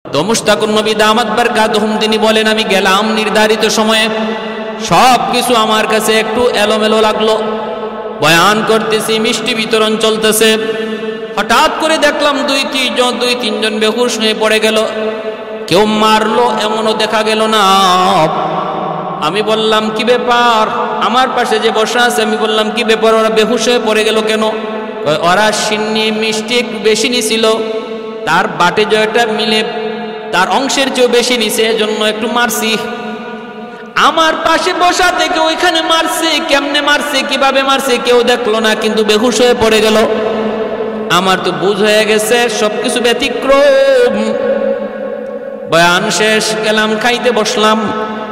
তো মুশতাকুন নবী দামাত বারকাতুহুম তিনি বলেন, আমি গেলাম নির্ধারিত সময়ে, সব কিছু আমার কাছে একটু এলোমেলো লাগলো। বয়ান করতেছি, মিষ্টি বিতরণ চলতেছে, হঠাৎ করে দেখলাম দুই তিনজন বেহুশ হয়ে পড়ে গেল। কেউ মারলো এমনও দেখা গেল না। আমি বললাম কি ব্যাপার? আমার পাশে যে বসা আছে আমি বললাম কি ব্যাপার, ওরা বেহুশ হয়ে পড়ে গেল কেন? ওরা সিন্নি মিষ্টি একটু বেশি নিছিল, তার বাটে জয়টা মিলে তার অংশের চেয়েও বেশি নিছে, এজন্য একটু মারছি। আমার পাশে বসা থেকে ওইখানে মারছে, কেমনে মারছে কিভাবে মারছে কেউ দেখলো না, কিন্তু বেহুশ হয়ে পড়ে গেল। আমার তো বুঝ হয়ে গেছে সবকিছু ব্যতিক্রম। বয়ান শেষ, গেলাম খাইতে বসলাম।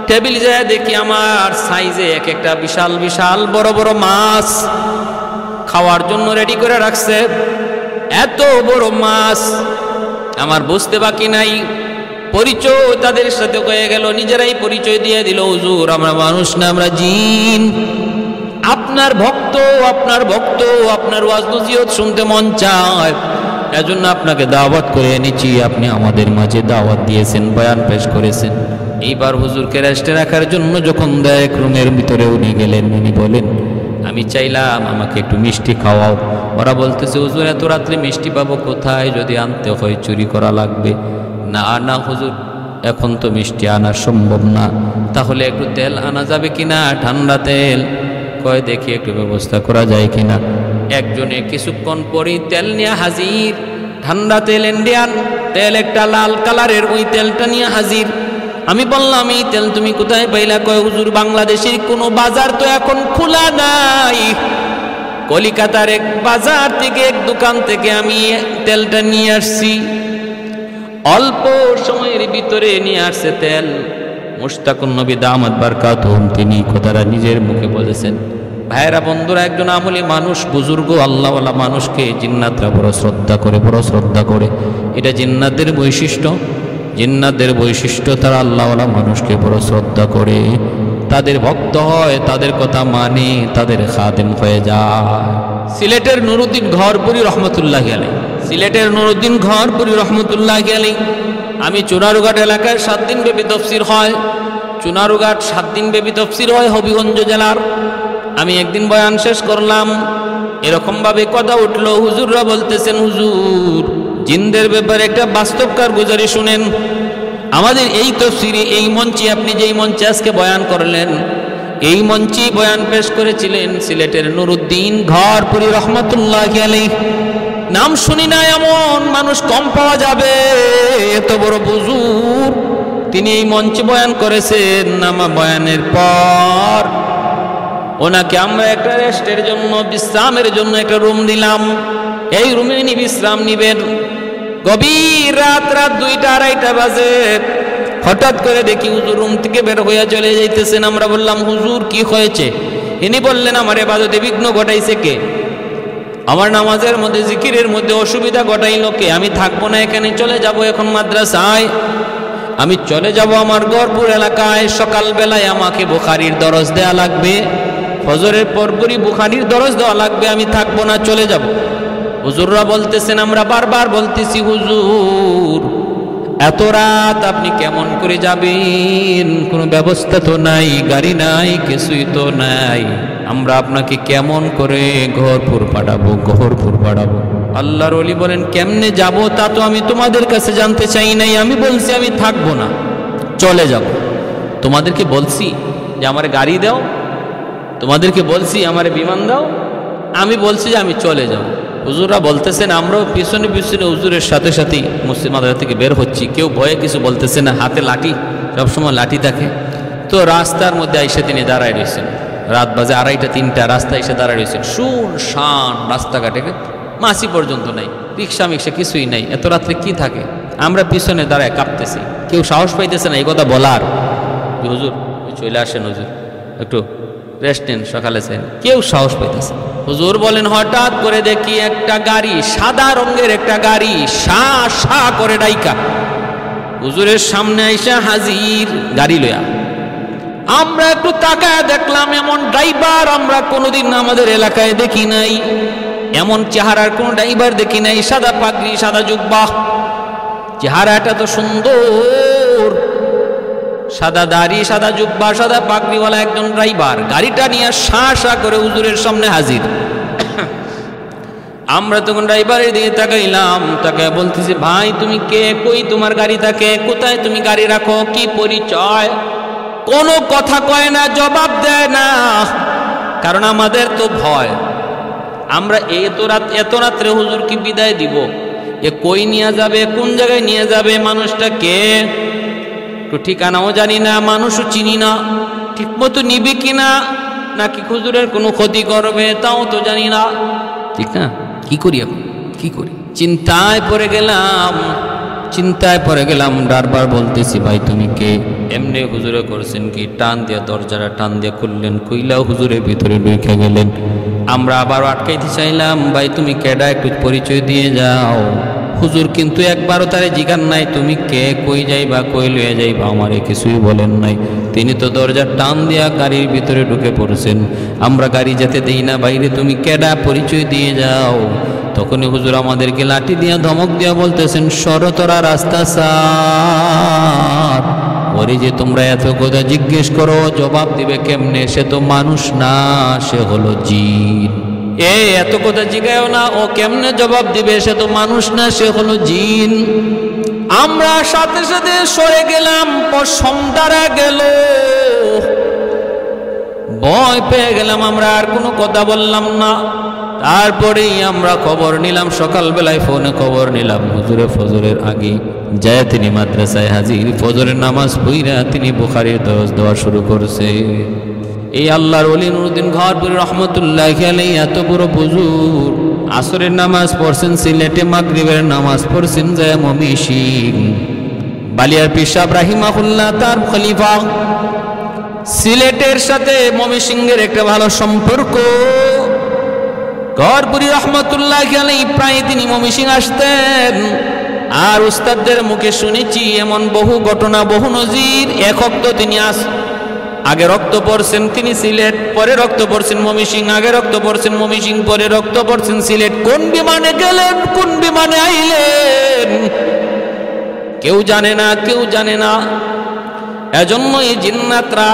টেবিল যায় দেখি আমার সাইজে এক একটা বিশাল বিশাল বড় বড় মাছ খাওয়ার জন্য রেডি করে রাখছে। এত বড় মাছ আমার বুঝতে বাকি নাই। পরিচয় তাদের সাথে হয়ে গেল, নিজেরাই পরিচয় দিয়ে দিল, হুজুর আমরা মানুষ না, আমরা জিন, আপনার ভক্ত, আপনার ওয়াজ নসিহত শুনতে মন চায়, এজন্য আপনাকে দাওয়াত করে এনেছি। আপনি আমাদের মাঝে দাওয়াত দিয়েছেন, বয়ান পেশ করেছেন। এইবার হুজুরকে রেস্টে রাখার জন্য যখন এক রুমের ভিতরে উনি গেলেন, উনি বলেন আমি চাইলাম আমাকে একটু মিষ্টি খাওয়াও। ওরা বলতেছে হুজুর এত রাত্রে মিষ্টি পাবো কোথায়, যদি আনতে হয় চুরি করা লাগবে। না না হুজুর, এখন তো মিষ্টি আনা সম্ভব না, তাহলে একটু তেল আনা যাবে কিনা, ঠান্ডা তেল? কয় দেখি একটু ব্যবস্থা করা যায় কিনা। একজনে কিছুক্ষণ পরেই তেল নিয়ে হাজির, ঠান্ডা তেল, ইন্ডিয়ান তেল, একটা লাল কালারের, ওই তেলটা নিয়ে হাজির। আমি বললাম এই তেল তুমি কোথায় পাইলা? কয় হুজুর বাংলাদেশের কোনো বাজার তো এখন খোলা নাই, কলিকাতার এক বাজার থেকে এক দোকান থেকে আমি তেলটা নিয়ে আসছি। অল্প সময়ের ভিতরে নিয়ে আসছে তেল। মুশতাকুন নবী দামাত বারকাতুহুম তিনি কথাটা নিজের মুখে বলেছেন। ভাইরা বন্ধুরা, একজন আমলি মানুষ, বুজুর্গ আল্লাহওয়ালা মানুষকে জিন্নাতরা বড় শ্রদ্ধা করে, বড় শ্রদ্ধা করে। এটা জিন্নাতের বৈশিষ্ট্য, জিন্নাতের বৈশিষ্ট্য, তারা আল্লাহওয়ালা মানুষকে বড় শ্রদ্ধা করে, তাদের ভক্ত হয়, তাদের কথা মানে, তাদের খাদেম হয়ে যায়। সিলেটের নুরুদ্দিন ঘরপুরি রহমতুল্লাহি আলাইহি, সিলেটের নুরুদ্দিন ঘরপুরি রহমতুল্লাহি আলাইহি, আমি চুনারুঘাট এলাকায় 7 দিন ব্যাপী তফসির হয়, চুনারুঘাট 7 দিন ব্যাপী তফসির হয় হবিগঞ্জ জেলার। আমি একদিন বয়ান শেষ করলাম, এরকমভাবে কথা উঠলো, হুজুররা বলতেছেন হুজুর জিনদের ব্যাপারে একটা বাস্তব কারগুজারি শুনেন। আমাদের এই তফসিরে, এই মঞ্চে, আপনি যেই মঞ্চে আজকে বয়ান করলেন, এই মঞ্চে বয়ান পেশ করেছিলেন সিলেটের নুরুদ্দিন ঘরপুরি রহমতুল্লাহি আলাইহি। নাম শুনি না এমন মানুষ কম পাওয়া যাবে, এত বড় বুজুর্গ তিনি এই মঞ্চে বয়ান করেছেন। আমার বয়ানের পর ওনাকে আমরা একটা রেস্টের জন্য, বিশ্রামের জন্য একটা রুম দিলাম। এই রুমে উনি বিশ্রাম নিবেন। গভীর রাত 2টা 2:30 বাজে হঠাৎ করে দেখি হুজুর রুম থেকে বের হইয়া চলে যাইতেছেন। আমরা বললাম হুজুর কি হয়েছে? ইনি বললেন আমার ইবাদতে বিঘ্ন ঘটাইছে কে, আমার নামাজের মধ্যে জিকিরের মধ্যে অসুবিধা ঘটাইলো কে, আমি থাকবো না এখানে, চলে যাব এখন মাদ্রাসায়, আমি চলে যাব আমার গড়পুর এলাকায়। সকালবেলায় আমাকে বুখারীর দরস দেয়া লাগবে, ফজরের পরপরই বুখারীর দরস দেওয়া লাগবে, আমি থাকবো না, চলে যাব। হুজুররা বলতেছেন, আমরা বারবার বলতেছি হুজুর এত রাত আপনি কেমন করে যাবেন, কোনো ব্যবস্থা তো নাই, গাড়ি নাই, কিছুই তো নাই, আমরা আপনাকে কেমন করে ঘরপুর পাঠাবো, ঘরপুর পাঠাবো। আল্লাহর ওলি বলেন কেমনে যাব তা তো আমি তোমাদের কাছে জানতে চাই নাই, আমি বলছি আমি থাকবো না, চলে যাব। তোমাদেরকে বলছি যে আমার গাড়ি দাও, তোমাদেরকে বলছি আমার বিমান দাও, আমি বলছি যে আমি চলে যাব। হুজুররা বলতেছেন আমরাও পিছনে পিছনে হুজুরের সাথে সাথেই মসজিদ মাদ্রাসা থেকে বের হচ্ছি, কেউ ভয়ে কিছু বলতেছে না, হাতে লাঠি, সবসময় লাঠি থাকে। তো রাস্তার মধ্যে আইসা তিনি দাঁড়ায় রয়েছেন, রাত বাজে 2:30 3টা, রাস্তায় এসে দাঁড়ায় রয়েছেন, শুনশান রাস্তাঘাটে, মাসি পর্যন্ত নাই, রিক্সা মিক্সা কিছুই নাই, এত রাত্রে কি থাকে। আমরা পিছনে দাঁড়ায় কাঁপতেছি, কেউ সাহস পাইতেছে না এই কথা বলার, হুজুর চলে আসেন, হুজুর একটু রেস্ট নেন, সকালে চাই, কেউ সাহস পাইতেছে। হুজুর বলেন হঠাৎ করে দেখি একটা গাড়ি, সাদা রঙের একটা গাড়ি, সা সা করে ডাইকা হুজুরের সামনে আইসা হাজির, গাড়ি লয়া। আমরা একটু তাকায় দেখলাম এমন ড্রাইভার আমরা কোনোদিন আমাদের এলাকায় দেখি নাই, এমন চেহারার কোন ড্রাইভার দেখি নাই, সাদা পাগড়ি, সাদা জুব্বা, চেহারাটা তো সুন্দর, সাদা দাড়ি, সাদা জুব্বা, সাদা পাগড়িওয়ালা একজন ড্রাইভার, গাড়িটা নিয়ে শা করে হুজুরের সামনে হাজির। আমরা তখন ড্রাইভারের দিকে তাকাইলাম, তাকায় বলতেছি, ভাই তুমি কে, কই তোমার গাড়ি থাকে, কোথায় তুমি গাড়ি রাখো, কি পরিচয়? কোনো কথা কয় না, জবাব দেয় না, কারণ আমাদের তো ভয়। আমরা এত রাত্রে হুজুরকে বিদায় দিব, এ কই নিয়ে যাবে, কোন জায়গায় নিয়ে যাবে, মানুষটা কে, তো ঠিকানাও জানি না, মানুষও চিনি না, ঠিক মতো নিবে কিনা, নাকি হুজুরের কোনো ক্ষতি করবে তাও তো জানি না, ঠিক না? কি করি এখন, কি করি? চিন্তায় পড়ে গেলাম। বারবার বলতেছি, ভাই তুমি কে? এমনি হুজুরে করছেন কি, টান দিয়া দরজাটা টান দিয়া খুললেন, কইলাও হুজুরের ভিতরে ঢুকে গেলেন। আমরা আবার আটকাইতে চাইলাম, ভাই তুমি কেডা, একটু পরিচয় দিয়ে যাও। হুজুর কিন্তু একবারও তারে জিগান নাই তুমি কে, কই যাইবা, কই লইয়া যাইবা, আমারে কিছুই বলেন নাই। তিনি তো দরজা টান দিয়া গাড়ির ভিতরে ঢুকে পড়ছেন। আমরা গাড়ি যেতে দেই না, বাইরে তুমি কেডা, পরিচয় দিয়ে যাও। তখনই হুজুর আমাদেরকে লাঠি দিয়া ধমক দিয়া বলতেছেন, শরতরা রাস্তা সার। ওরে যে তোমরা এত কথা জিজ্ঞেস করো, জবাব দিবে কেমনে? সে তো মানুষ না, সে হলো জিন। এত কথা জিগায়ও না, ও কেমনে জবাব দিবে? সে তো মানুষ না, সে হলো জিন। আমরা সাথে সাথে সরে গেলাম, সন্ধ্যারা গেল, ভয় পেয়ে গেলাম, আমরা আর কোনো কথা বললাম না। তারপরেই আমরা খবর নিলাম, সকালবেলায় ফোনে খবর নিলাম, হুজুরে ফজরের আগে যায় তিনি মাদ্রাসায় হাজির, ফজরের নামাজ পড়া তিনি বুখারীর দরস দেওয়া শুরু করছে। এই আল্লাহর ওলি নুরউদ্দিন ঘরপুরী রহমতুল্লাহি আলাইহি এত বড় হুজুর, আসরের নামাজ পড়ছেন সিলেটে, মাগরিবের নামাজ পড়ছেন যায় ময়মনসিং। বালিয়ার পীর সাহেব রাহিমাহুল্লাহ তার খলিফা, সিলেটের সাথে ময়মনসিংহের একটা ভালো সম্পর্ক। ঘরপুরী রহমতুল্লাহি আলাইহি প্রায় তিনি ময়মনসিং আসতেন। আর উস্তাদদের মুখে শুনেছি এমন বহু ঘটনা, বহু নজির। একক তো তিনি আগে রক্ত পড়ছেন তিনি সিলেট, পরে রক্ত পড়ছেন ময়মনসিং, আগে রক্ত পড়ছেন ময়মনসিং, পরে রক্ত পড়ছেন সিলেট। কোন বিমানে গেলেন, কোন বিমানে আইলেন, কেউ জানে না, কেউ জানে না। এজন্য এই জিন্নাতরা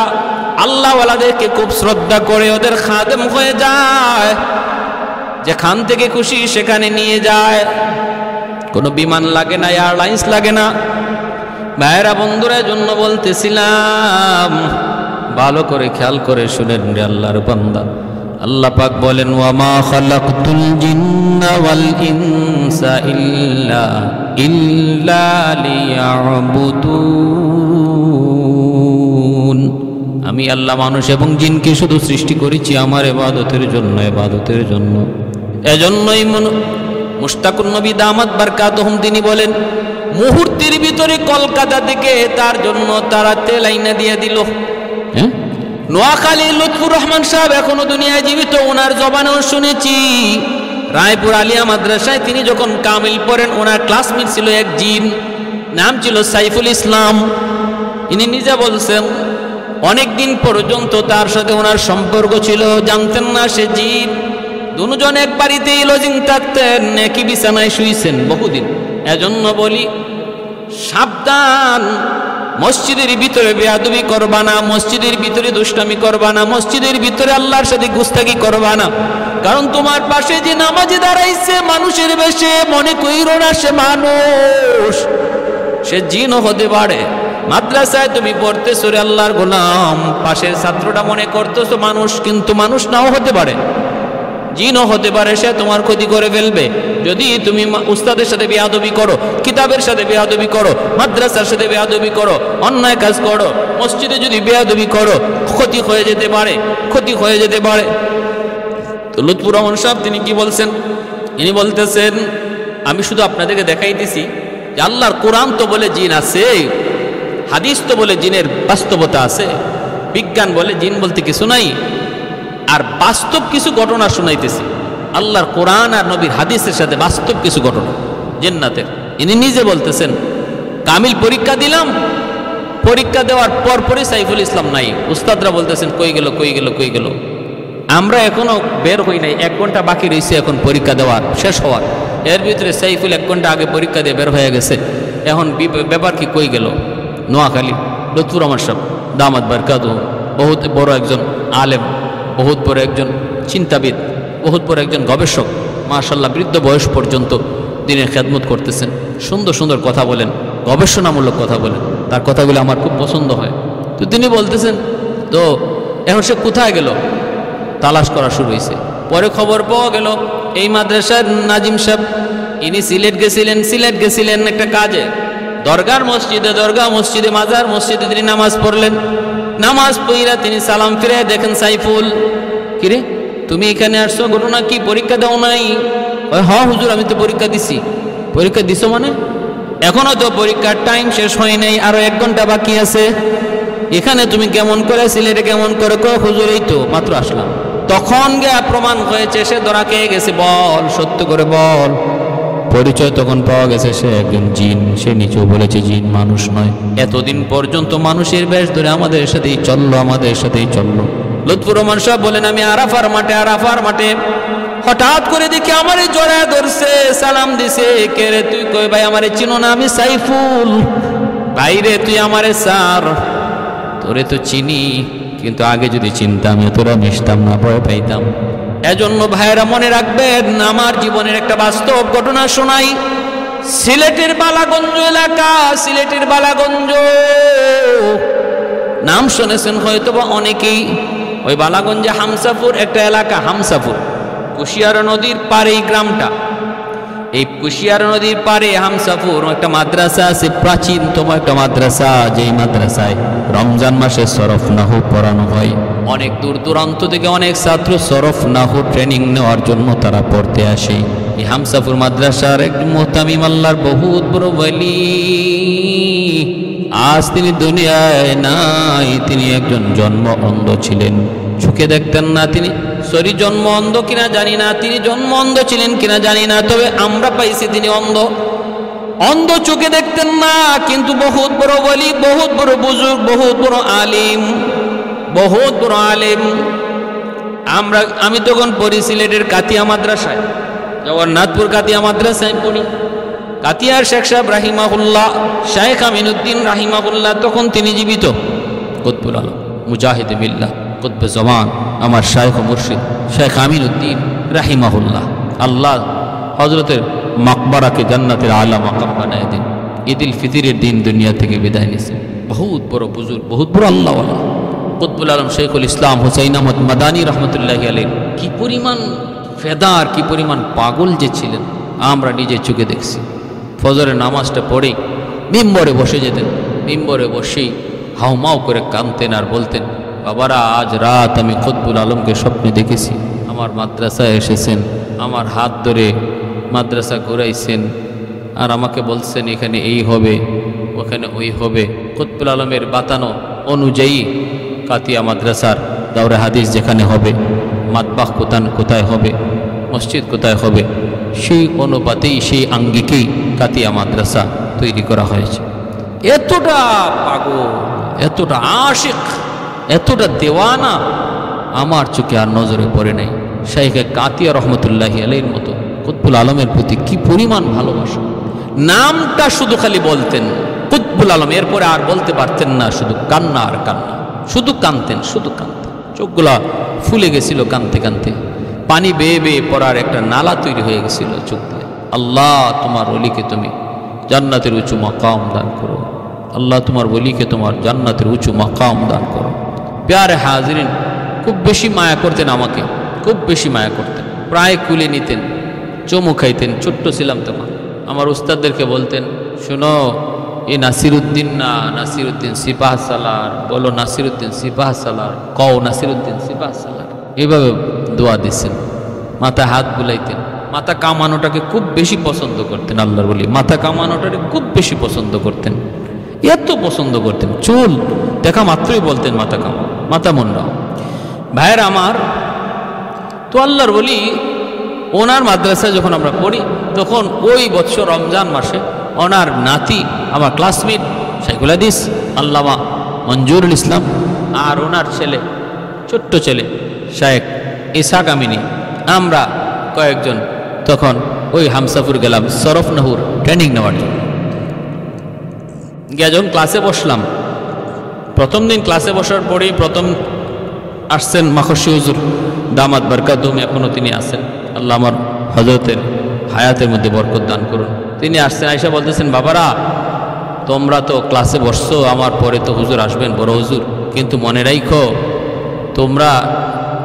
আল্লাহওয়ালাদেরকে খুব শ্রদ্ধা করে, ওদের খাদেম হয়ে যায়, যেখান থেকে খুশি সেখানে নিয়ে যায়। কোনো বিমান লাগে না, এয়ারলাইন্স লাগে না। ভাইয়েরা বন্ধুরা, জন্য বলতেছিলাম, ভালো করে খেয়াল করে শুনেন রে আল্লাহর বান্দা। আল্লাহ পাক বলেন, ওয়ামা খালাকতুল জিন্না ওয়াল ইনসা ইল্লা লিয়াবুদুন। আমি আল্লাহ মানুষ এবং জিনকে শুধু সৃষ্টি করেছি আমার ইবাদতের জন্য, ইবাদতের জন্য। এজন্যই মুশতাকুন নবী দামাত বারকাতুহুম তিনি বলেন, মুহূর্তের ভিতরে কলকাতা থেকে তার জন্য তারা তেল আইনা দিয়ে দিল। নোয়াখালী লুৎফুর রহমান সাহেব এখনো দুনিয়ায় জীবিত, ওনার জবানেও শুনেছি। রায়পুর আলিয়া মাদ্রাসায় তিনি যখন কামিল পড়েন, ওনার ক্লাসমেট ছিল এক জিন, নাম ছিল সাইফুল ইসলাম। ইনি নিজে বলছেন অনেকদিন পর্যন্ত তার সাথে ওনার সম্পর্ক ছিল, জানতেন না সে জিন। দুজন এক বাড়িতেই লজিং থাকতেন, একই বিছানায় শুইছেন বহুদিন। এজন্য বলি, সাবধান, মসজিদের ভিতরে বেয়াদবি করবা না, মসজিদের ভিতরে দুষ্টামি করবা না, মসজিদের ভিতরে আল্লাহর সাথে গুস্তাখি করবা না। কারণ তোমার পাশে যে নামাজি দাঁড়াইছে মানুষের বেশে, মনে কইরো না সে মানুষ, সে জিনও হতে পারে। মাদ্রাসায় তুমি পড়তেছো রে আল্লাহর গোলাম, পাশের ছাত্রটা মনে করতেছো মানুষ, কিন্তু মানুষ নাও হতে পারে, জিনও হতে পারে, সে তোমার ক্ষতি করে ফেলবে। যদি তুমি উস্তাদের সাথে বেয়াদবি করো, কিতাবের সাথে বেয়াদবি করো, মাদ্রাসার সাথে বেয়াদবি করো, অন্যায় কাজ করো, মসজিদে যদি বেয়াদবি করো, ক্ষতি হয়ে যেতে পারে, ক্ষতি হয়ে যেতে পারে। তো লুৎফুর রহমান সাহেব তিনি কি বলছেন? ইনি বলতেছেন, আমি শুধু আপনাদেরকে দেখাইতেছি যে আল্লাহর কোরআন তো বলে জিন আছে, হাদিস তো বলে জিনের বাস্তবতা আছে, বিজ্ঞান বলে জিন বলতে কিছু নাই, আর বাস্তব কিছু ঘটনা শুনাইতেছি। আল্লাহর কোরআন আর নবীর হাদিসের সাথে বাস্তব কিছু ঘটনা জান্নাতের। ইনি নিজে বলতেছেন, কামিল পরীক্ষা দিলাম, পরীক্ষা দেওয়ার পরপরই সাইফুল ইসলাম নাই। উস্তাদরা বলতেছেন কই গেল, কই গেল, কই গেল। আমরা এখনো বের হই নাই, 1 ঘন্টা বাকি রয়েছে এখন পরীক্ষা দেওয়ার শেষ হওয়ার। এর ভিতরে সাইফুল 1 ঘন্টা আগে পরীক্ষা দিয়ে বের হয়ে গেছে। এখন ব্যাপার কি কই গেল? নোয়াখালী লুৎফুর রহমান সাহেব দামাত বারকাতুহু বহুত বড় একজন আলেম, বহুত বড় একজন চিন্তাবিদ, বহুত বড় একজন গবেষক, মাশাআল্লাহ বৃদ্ধ বয়স পর্যন্ত দিনের খেদমত করতেছেন, সুন্দর সুন্দর কথা বলেন, গবেষণামূলক কথা বলেন, তার কথাগুলো আমার খুব পছন্দ হয়। তো তিনি বলতেছেন, তো এখন সে কোথায় গেল? তালাশ করা শুরু হয়েছে। পরে খবর পাওয়া গেল এই মাদ্রাসার নাজিম সাহেব ইনি সিলেট গেছিলেন একটা কাজে, দরগা মসজিদে মাজার মসজিদে তিনি নামাজ পড়লেন। নামাজ পড়িয়া তিনি সালাম ফিরে দেখেন সাইফুল, কিরে তুমি এখানে আসছো, ঘটনা কি? পরীক্ষা দাও নাই? হ্যাঁ হুজুর আমি তো পরীক্ষা দিছি। পরীক্ষা দিছো মানে? এখনো তো পরীক্ষার টাইম শেষ হয় নাই, আরো 1 ঘন্টা বাকি আছে। এখানে তুমি কেমন করে, সিলেটে কেমন করে? হুজুর এই তো মাত্র আসলাম। তখন গিয়া প্রমাণ হয়েছে সে ধরা খেয়ে গেছে। বল, সত্য করে বল। পরিচয় তখন পাওয়া গেছে সে একজন জিন। সে নিচেও বলেছে জিন, মানুষ নয়। এতদিন পর্যন্ত মানুষের বেশ ধরে আমাদের সাথেই চললো। লুৎফুর রহমান সাহেব বলেন, আমি আরাফার মাঠে হঠাৎ করে দেখি আমারে জড়ায় ধরছে, সালাম দিছে। কে রে তুই? কই ভাই আমারে চিনো না, আমি সাইফুল। বাইরে তুই আমারে স্যার, তোরে তো চিনি, কিন্তু আগে যদি চিনতাম তোরা মিশতাম না, ভয় পাইতাম। এজন্য ভাইয়েরা মনে রাখবেন, আমার জীবনের একটা বাস্তব ঘটনা শোনাই। সিলেটের বালাগঞ্জ এলাকা, সিলেটের বালাগঞ্জ নাম শুনেছেন হয়তো বা অনেকেই। ওই বালাগঞ্জে হামসাপুর একটা এলাকা, হামসাপুর কুশিয়ারা নদীর পারে এই গ্রামটা। এই কুশিয়ারা নদীর পারে হামসাপুর একটা মাদ্রাসা আছে, প্রাচীনতম একটা মাদ্রাসা, যেই মাদ্রাসায় রমজান মাসে সরফ নাহু পড়ানো হয়। অনেক দূর দূরান্ত থেকে অনেক ছাত্র সরফ নাহু ট্রেনিং নেওয়ার জন্য তারা পড়তে আসে। এই হামসাপুর মাদ্রাসার একজন মুহতামিম আল্লাহর বহুত বড় ওয়ালি, আজ তিনি দুনিয়ায় নাই। তিনি একজন জন্ম অন্ধ ছিলেন, চোখে দেখতেন না তিনি। জন্ম অন্ধ কিনা জানি না, তিনি জন্ম অন্ধ ছিলেন কিনা জানি না, তবে আমরা পাইছি তিনি অন্ধ, চোখে দেখতেন না, কিন্তু বহুত বড় ওয়ালি, বহুত বড় বুজুর্গ, বহুত বড় আলিম। আমি তখন পড়ি সিলেটের কাতিয়া মাদ্রাসায়, জগন্নাথপুর কাতিয়া মাদ্রাসায় পড়ি। কাতিয়ার শেখ সাহেব রাহিমাহুল্লাহ, শাইখ আমিনুদ্দিন রাহিমাহুল্লাহ, তখন তিনি জীবিত। কুতবুল আলম মুজাহিদে মিল্লাহ কুতবে জমান, আমার শাইখ মুর্শিদ শেখ আমিনুদ্দিন রাহিমাহুল্লাহ। আল্লাহ হজরতের মাকবারাকে জান্নাতের আলা মাকাম বানায় দিন। ঈদুল ফিতরের দিন দুনিয়া থেকে বিদায় নিয়েছেন। বহুত বড় বুজুর্গ, বহুত বড় আল্লাহওয়ালা কুতবুল আলম শেখুল ইসলাম হুসাইন আহমদ মাদানী রহমতুল্লাহি আলাইহি কি পরিমাণ ফেদার, কি পরিমাণ পাগল যে ছিলেন আমরা নিজে চোখে দেখছি। ফজরের নামাজটা পড়ে মিম্বরে বসে যেতেন, মিম্বরে বসেই হাউমাউ করে কাঁদতেন আর বলতেন, বাবারা আজ রাত আমি কুতবুল আলমকে স্বপ্নে দেখেছি, আমার মাদ্রাসায় এসেছেন, আমার হাত ধরে মাদ্রাসা ঘুরাইছেন, আর আমাকে বলছেন এখানে এই হবে, ওখানে ওই হবে। কুতবুল আলমের বাতানো অনুযায়ী কাতিয়া মাদ্রাসার দাওরে হাদিস যেখানে হবে, মাতবাহ কোথায় হবে, মসজিদ কোথায় হবে, সেই অনুপাতেই সেই আঙ্গিকেই কাতিয়া মাদ্রাসা তৈরি করা হয়েছে। এতটা পাগল, এতটা আশিক, এতটা দেওয়ানা আমার চোখে আর নজরে পড়ে নাই। শাইখে কাতিয়া রহমতুল্লাহি আলাইহির মতো কুতবুল আলমের প্রতি কি পরিমাণ ভালোবাসা। নামটা শুধু খালি বলতেন কুতবুল আলম, এরপরে আর বলতে পারতেন না, শুধু কান্না আর কান্না, শুধু কাঁদতেন। চোখগুলা ফুলে গেছিল কাঁদতে কাঁদতে, পানি বেয়ে বেয়ে পড়ার একটা নালা তৈরি হয়ে গেছিল চোখ দিয়ে। আল্লাহ তোমার ওলিকে তুমি জান্নাতের উঁচু মাকাম দান করো, আল্লাহ তোমার ওলিকে তোমার জান্নাতের উঁচু মাকাম দান করো। প্যারে হাজরিন, খুব বেশি মায়া করতেন আমাকে, খুব বেশি মায়া করতেন, প্রায় কুলে নিতেন, চুমু খাইতেন। ছোট্ট ছিলাম তখন। আমার উস্তাদদেরকে বলতেন, শোনো এ নাসিরুদ্দিন না, নাসিরুদ্দিন সিপাহ সালার, বলো নাসিরুদ্দিন সিপাহ সালার, কও নাসিরুদ্দিন সিপাহ সালার। এইভাবে দোয়া দিচ্ছেন, মাথা হাত বুলাইতেন। মাথা কামানোটাকে খুব বেশি পছন্দ করতেন আল্লাহর বলি, মাথা কামানোটাকে খুব বেশি পছন্দ করতেন, এত পছন্দ করতেন। চুল দেখা মাত্রই বলতেন মাথা কামাও, মাথা মুন্ডাও। ভাইয়ের আমার, তো আল্লাহর বলি ওনার মাদ্রাসায় যখন আমরা পড়ি, তখন ওই বছর রমজান মাসে ওনার নাতি, আমার ক্লাসমেট শাইখুল হাদিস আল্লামা মঞ্জুরুল ইসলাম, আর ওনার ছেলে, ছোট্ট ছেলে শাইখ ইসাক আমিনী, আমরা কয়েকজন তখন ওই হামসাপুর গেলাম সরফ নাহুর ট্রেনিং নেওয়ার জন্য। গিয়ে যখন ক্লাসে বসলাম, প্রথম দিন ক্লাসে বসার পরেই প্রথম আসছেন মাখর্ষি হুজুর দামাত বরকাতুহুম, এখনও তিনি আছেন। আল্লাহ আমার হযরতের হায়াতের মধ্যে বরকত দান করুন। তিনি আসছেন, আয়েশা বলতেছেন, বাবারা তোমরা তো ক্লাসে বসছো, আমার পরে তো হুজুর আসবেন, বড় হুজুর, কিন্তু মনে রাখো তোমরা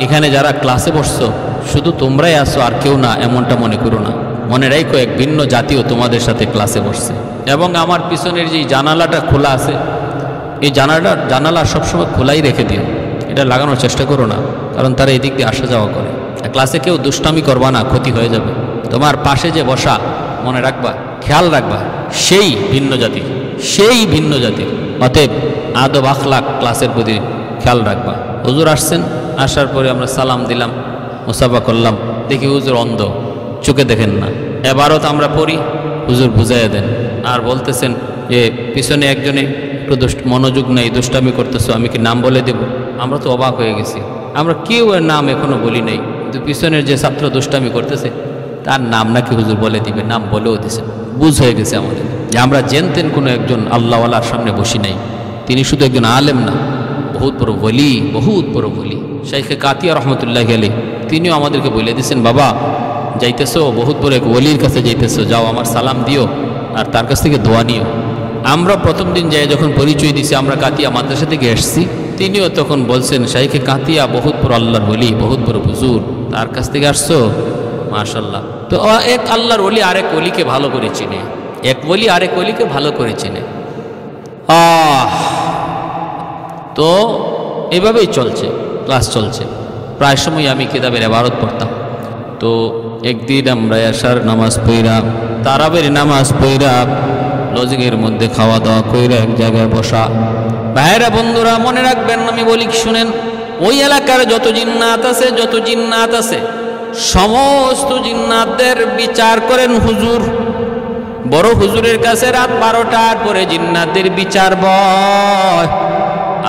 এখানে যারা ক্লাসে বসছো শুধু তোমরাই আসো আর কেউ না, এমনটা মনে করো না। মনে রাখো এক ভিন্ন জাতীয় তোমাদের সাথে ক্লাসে বসছে। এবং আমার পিছনের যে জানালাটা খোলা আছে, এই জানালা সবসময় খোলাই রেখে দিও, এটা লাগানোর চেষ্টা করো না, কারণ তারা এদিক দিয়ে আসা যাওয়া করে। ক্লাসে কেউ দুষ্টামি করবা না, ক্ষতি হয়ে যাবে। তোমার পাশে যে বসা, মনে রাখবা, খেয়াল রাখবা, সেই ভিন্ন জাতির। অতএব আদব আখলাক ক্লাসের প্রতি খেয়াল রাখবা। হুজুর আসছেন, আসার পরে আমরা সালাম দিলাম, মুসাফা করলাম, দেখি হুজুর অন্ধ, চোখে দেখেন না। এবারও আমরা পড়ি, হুজুর বুঝাইয়া দেন, আর বলতেছেন যে পিছনে একজনে একটু মনোযোগ নেই, দুষ্টামি করতেছো, আমি কি নাম বলে দেব? আমরা তো অবাক হয়ে গেছি, আমরা কেউ এর নাম এখনো বলি নাই, কিন্তু পিছনের যে ছাত্র দুষ্টামি করতেছে তার নাম নাকি হুজুর বলে দিবে, নাম বলেও দিছেন। বুঝ হয়ে গেছে আমাদের যে আমরা জেনতেন কোনো একজন আল্লাহওয়ালার সামনে বসি নাই। তিনি শুধু একজন আলেম না, বহুত বড় ওলি। শাইখে কাতিয়া রহমতুল্লাহি আলাইহি তিনিও আমাদেরকে বলে দিয়েছেন, বাবা যাইতেছো, বহুত বড় এক ওলির কাছে যাইতেছো, যাও আমার সালাম দিও আর তার কাছ থেকে দোয়া নিও। আমরা প্রথম দিন যাই যখন পরিচয় দিছি আমরা কাতিয়া মাদ্রাসা থেকে এসছি, তিনিও তখন বলছেন, শাইখে কাতিয়া বহুত বড় আল্লাহর ওলি, বহুত বড় হুজুর, তার কাছ থেকে আসছো, মাশাআল্লাহ। তো এক আল্লাহর ওলি আরেক ওলিকে ভালো করে চিনে, এক ওলি আরেক ওলিকে ভালো করে চিনে। তো এভাবেই চলছে, ক্লাস চলছে। প্রায় সময় আমি কিতাবের ইবারত পড়তাম। তো একদিন আমরা এশার নামাজ পড়া, তারাবের নামাজ পড়া, লজিংয়ের মধ্যে খাওয়া দাওয়া কইরা এক জায়গায় বসা। ভাইরা বন্ধুরা মনে রাখবেন, আমি বলি শুনেন, ওই এলাকার যত জিন্নাত আছে সমস্ত জিন্নাতদের বিচার করেন হুজুর। বড় হুজুরের কাছে রাত 12টার পরে জিন্নাতদের বিচার বয়,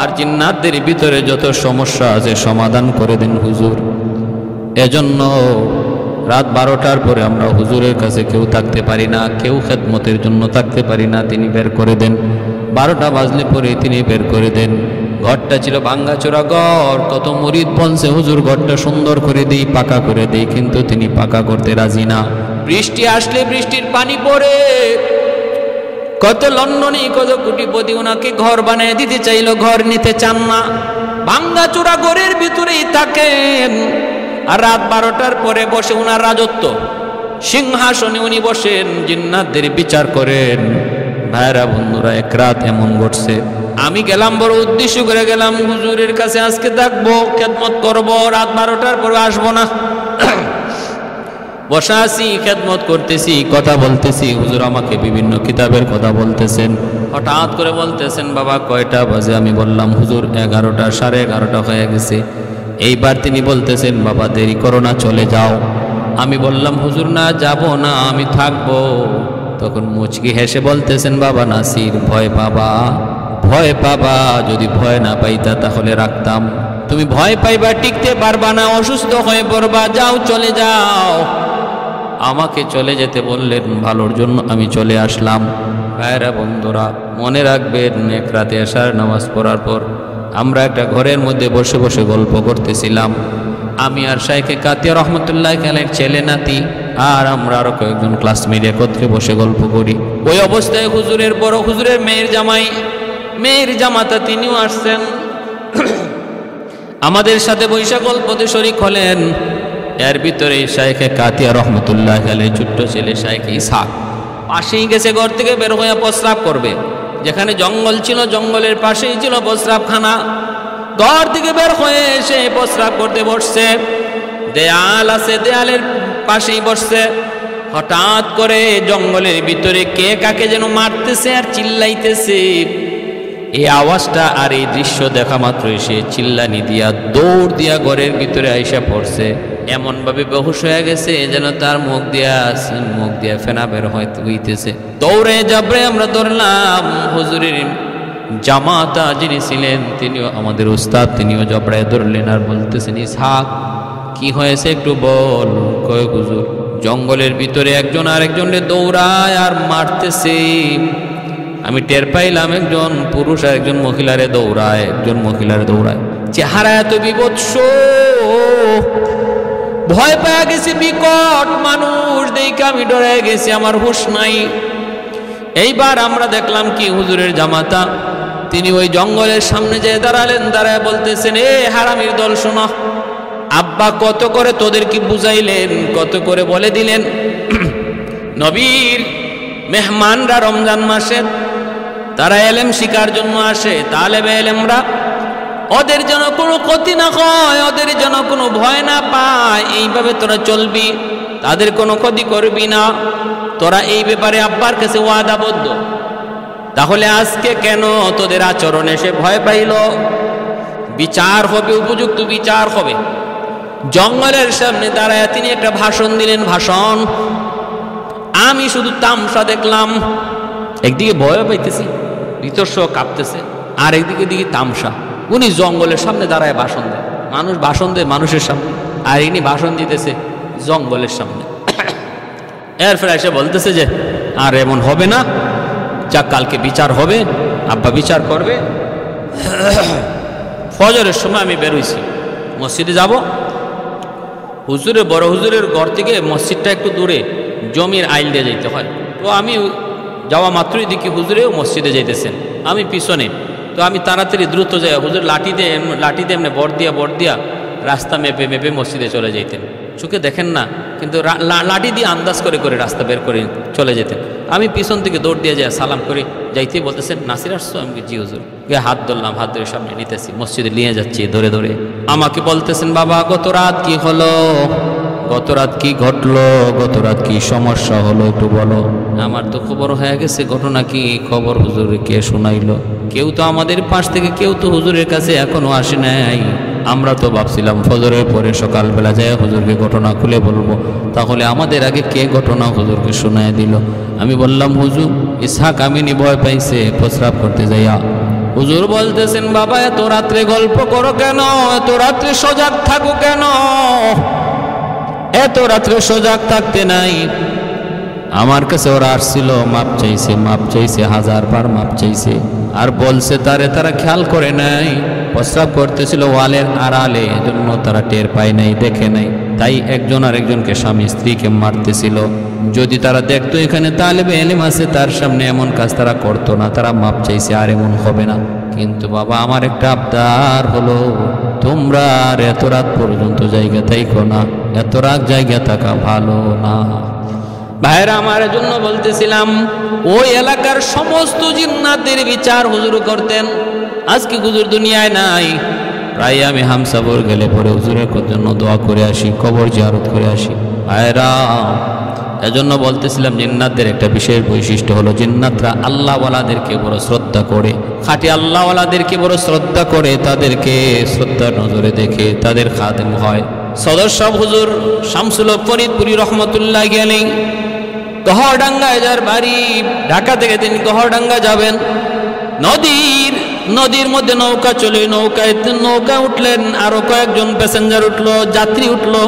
আর জিন্নাতদের ভিতরে যত সমস্যা আছে সমাধান করে দেন হুজুর। এজন্য রাত 12টার পরে আমরা হুজুরের কাছে কেউ থাকতে পারি না, কেউ খেদমতের জন্য থাকতে পারি না, তিনি বের করে দেন। 12টা বাজলে পরে তিনি বের করে দেন। ঘরটা ছিল ভাঙ্গাচোরা ঘর, কত মুরিদ বলছে হুজুর ঘরটা সুন্দর করে দিই, পাকা করে দিই, কিন্তু তিনি পাকা করতে রাজি না। বৃষ্টি আসলে বৃষ্টির পানি পড়ে, কত লন্ডনী কত কোটিপতি ওনাকে ঘর বানিয়ে দিতে চাইলো, ঘর নিতে চান না, ভাঙ্গাচোরা ঘরের ভিতরেই থাকেন। আর রাত 12টার পরে বসে ওনার রাজত্ব সিংহাসনে উনি বসেন, জিন্নাতদের বিচার করেন। ভাইরা বন্ধুরা এক রাত এমন ঘটছে, আমি গেলাম, বড় উদ্দেশ্য করে গেলাম, হুজুরের কাছে আজকে থাকবো, খেদমত করবো, রাত 12টার পরে আসবো না। বসা আছি, খেদমত করতেছি, কথা বলতেছি, হুজুর আমাকে বিভিন্ন কিতাবের কথা বলতেছেন। হঠাৎ করে বলতেছেন, বাবা কয়টা বাজে? আমি বললাম হুজুর 11টা, 11:30 হয়ে গেছে। এইবার তিনি বলতেছেন, বাবা দেরি করো না, চলে যাও। আমি বললাম হুজুর না, যাব না, আমি থাকবো। তখন মুচকি হেসে বলতেছেন, বাবা নাসির ভয় পাবা, যদি ভয় না পাইতা তাহলে রাখতাম, তুমি ভয় পাইবা, টিকতে পারবা না, অসুস্থ হয়ে পড়বা, যাও চলে যাও। আমাকে চলে যেতে বললেন, ভালোর জন্য আমি চলে আসলাম। ভাইরা বন্ধুরা মনে রাখবেন, এক রাতে এশার নামাজ পড়ার পর আমরা একটা ঘরের মধ্যে বসে বসে গল্প করতেছিলাম। আমি আর শাইখে কাতিয়া রহমতুল্লাহ আলাইহির ছেলে নাতি আর আমরা আরো কয়েকজন ক্লাসমেট একত্রে বসে গল্প করি। ওই অবস্থায় হুজুরের বড় হুজুরের মেয়ের জামাতা তিনিও আসছেন, আমাদের সাথে বৈশা গল্পতে শরীক হলেন। এর ভিতরে শাইখে কাতিয়া রহমতুল্লাহ আলাইহির ছোট্ট ছেলে শাইখে ইসহাক পাশেই গেছে, ঘর থেকে বের হয়ে প্রস্রাব করবে। যেখানে জঙ্গল ছিল, জঙ্গলের পাশেই ছিল প্রস্রাবখানা। ঘর থেকে বের হয়ে এসে প্রস্রাব করতে বসছে, দেয়াল আছে, দেয়ালের পাশেই বসছে। হঠাৎ করে জঙ্গলের ভিতরে কে কাকে যেন মারতেছে আর চিল্লাইতেছে। এই আওয়াজটা আর এই দৃশ্য দেখা মাত্রই সে চিল্লানি দিয়া দৌড় দিয়া ঘরের ভিতরে আইসা পড়ছে। এমনভাবে বেহুশ হয়ে গেছে যেন তার মুখ দিয়া ফেনা বের হইতেছে। দৌড়ে যাবরে আমরা ধরলাম হুজুরের জামাতা যিনি ছিলেন, তিনিও আমাদের উস্তাদ, তিনিও জবড়ায় ধরলেন আর বলতেছেন, ইসহাক কি হয়েছে একটু বল। কয় হুজুর জঙ্গলের ভিতরে একজন আরেকজনের দৌড়ায় আর মারতেছে। আমি টের পাইলাম একজন পুরুষ আর একজন মহিলারে দৌড়ায়, চেহারা এত বিভৎস, ভয় পেয়ে গেছি, বিকট মানুষ দেখে আমি ডরে গেছি, আমার হুঁশ নাই। এইবার আমরা দেখলাম কি হুজুরের জামাতা তিনি ওই জঙ্গলের সামনে যেয়ে দাঁড়ালেন, দাঁড়ায় বলতেছেন, এ হারামির দল শোনো, আব্বা কত করে তোদের কি বুঝাইলেন, কত করে বলে দিলেন নবীর মেহমানরা রমজান মাসে তারা এলেম শিকার জন্য আসে, তালেবে এলেমরা, ওদের যেন কোনো ক্ষতি না হয়, ওদের যেন কোনো ভয় না পায়, এইভাবে তোরা চলবি, তাদের কোনো ক্ষতি করবি না, তোরা এই ব্যাপারে আব্বার কাছে ওয়াদাবদ্ধ। তাহলে আজকে কেন তোদের আচরণে সে ভয় পাইল? বিচার হবে, উপযুক্ত বিচার হবে। জঙ্গলের সামনে দাঁড়ায় তিনি একটা ভাষণ দিলেন, ভাষণ আমি শুধু তামসা দেখলাম, একদিকে ভয় পাইতেছি, ভিতর সহ কাঁপতেছে, আর একদিকে দিকে তামসা। উনি জঙ্গলের সামনে দাঁড়ায় ভাষণ দেয়, মানুষ ভাষণ দেয় মানুষের সামনে, আর ইনি ভাষণ দিতেছে জঙ্গলের সামনে। এরপরে এসে বলতেছে যে আর এমন হবে না, যা কালকে বিচার হবে, আব্বা বিচার করবে। ফজরের সময় আমি বেরোইছি, মসজিদে যাব, হুজুরের বড় হুজুরের ঘর থেকে মসজিদটা একটু দূরে, জমির আইল দিয়ে যেতে হয়। তো আমি যাওয়া মাত্রই দেখি হুজুরেও মসজিদে যাইতেছেন, আমি পিছনে। তো আমি তাড়াতাড়ি দ্রুত যাই, হুজুর লাঠি দিয়ে এমনি বর দিয়া রাস্তা মেপে মসজিদে চলে যেতেন। চোখে দেখেন না, কিন্তু লাঠি দিয়ে আন্দাজ করে রাস্তা বের করে চলে যেতেন। আমি পিছন থেকে দৌড় দিয়ে যাই, সালাম করে যাইতেই বলতেছেন, নাসির আসছো? আমি জি হুজুর। গিয়ে হাত ধরলাম, হাত ধরে সামনে নিতেছি, মসজিদে নিয়ে যাচ্ছি ধরে ধরে। আমাকে বলতেছেন, বাবা গত রাত কি হলো, গত রাত কি ঘটলো, গত রাত কি সমস্যা হলো একটু বলো। আমার তো খবর হয়ে গেছে, ঘটনা কি খবর হুজুর কে শোনাইলো? কেউ তো আমাদের পাশ থেকে কেউ তো হুজুরের কাছে এখনো আসে নাই। আমরা তো ভাবছিলাম ফজরের পরে সকালবেলা যায় হুজুরকে ঘটনা খুলে বলবো, তাহলে আমাদের আগে কে ঘটনা হুজুরকে শোনায় দিল? আমি বললাম, হুজুর ইসহাক আমিনী ভয় পাইছে প্রস্রাব করতে যাইয়া। হুজুর বলতেছেন, বাবা এত রাত্রে গল্প করো কেন, এত রাত্রে সজাগ থাকো কেন? এত রাত্রে সজাগ থাকতে নাই। আমার কাছে ওরা আসছিল, মাপ চাইছে, 1000 বার মাপ চাইছে, আর বলছে তারা খেয়াল করে নাই, প্রস্রাব করতেছিল ওয়ালের আড়ালে, এজন্য তারা টের পায় নাই, দেখে নাই, তাই একজন আর একজনকে স্বামী স্ত্রীকে মারতেছিল। যদি তারা দেখতো এখানে তালেবে এলেম আছে, তার সামনে এমন কাজ তারা করতো না, তারা মাপ চাইছে, আর এমন হবে না। কিন্তু বাবা আমার একটা আবদার হলো, তোমরা আর এত রাত পর্যন্ত জায়গা থাইকো না, এত রাত জায়গা থাকা ভালো না। ভাইরা আমার জন্য বলতেছিলাম, ওই এলাকার সমস্ত জিন্নাতের বিচার হুজুর করতেন। আজকে হুজুর দুনিয়ায় নাই, প্রায় আমি হামসাবর গেলে পরে হুজুরের জন্য দোয়া করে আসি, কবর জিয়ারত করে আসি। ভাইরা এজন্য বলতেছিলাম, জিন্নাতদের একটা বিশেষ বৈশিষ্ট্য হলো, জিন্নাতরা আল্লাহওয়ালাদেরকে বড় শ্রদ্ধা করে, খাঁটি আল্লাহওয়ালাদেরকে বড় শ্রদ্ধা করে, তাদেরকে শ্রদ্ধার নজরে দেখে, তাদের খাদেম হয়। সদর সাহেব হুজুর শামসুল হক ফরিদপুরি রহমতুল্লাহ আলাইহি গহরডাঙ্গায় যার বাড়ি, ঢাকা থেকে তিনি গহরডাঙ্গা যাবেন, নদীর মধ্যে নৌকা চলে, নৌকা উঠলেন, আরো কয়েকজন প্যাসেঞ্জার উঠলো, যাত্রী উঠলো।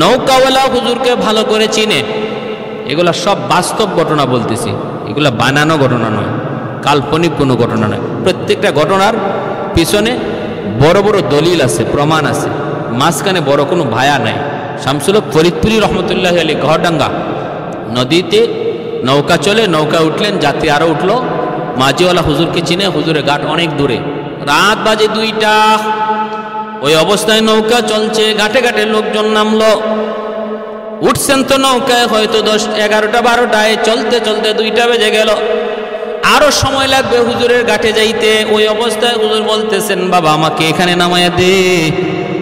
নৌকাওয়ালা হুজুরকে ভালো করে চিনে। এগুলা সব বাস্তব ঘটনা বলতেছি, এগুলা বানানো ঘটনা নয়, কাল্পনিক কোনো ঘটনা নয়। প্রত্যেকটা ঘটনার পিছনে বড় বড় দলিল আছে, প্রমাণ আছে, মাঝখানে বড় কোনো ভায়া নাই। শামসুল হক ফরিদপুরি রহমতুল্লাহ আলাইহি গহরডাঙ্গা নদীতে নৌকা চলে, নৌকা উঠলেন, যাত্রী আরো উঠলো। মাঝিওয়ালা হুজুরকে চিনে, হুজুরের ঘাট অনেক দূরে, রাত বাজে 2টা। ওই অবস্থায় নৌকা চলছে, ঘাটে ঘাটে লোকজন নামলো, উঠছেন তো নৌকায় হয়তো 10, 11টা 12টায়, চলতে চলতে 2টা বেজে গেল, আরো সময় লাগবে হুজুরের ঘাটে যাইতে। ওই অবস্থায় হুজুর বলতেছেন, বাবা আমাকে এখানে নামায়া দে,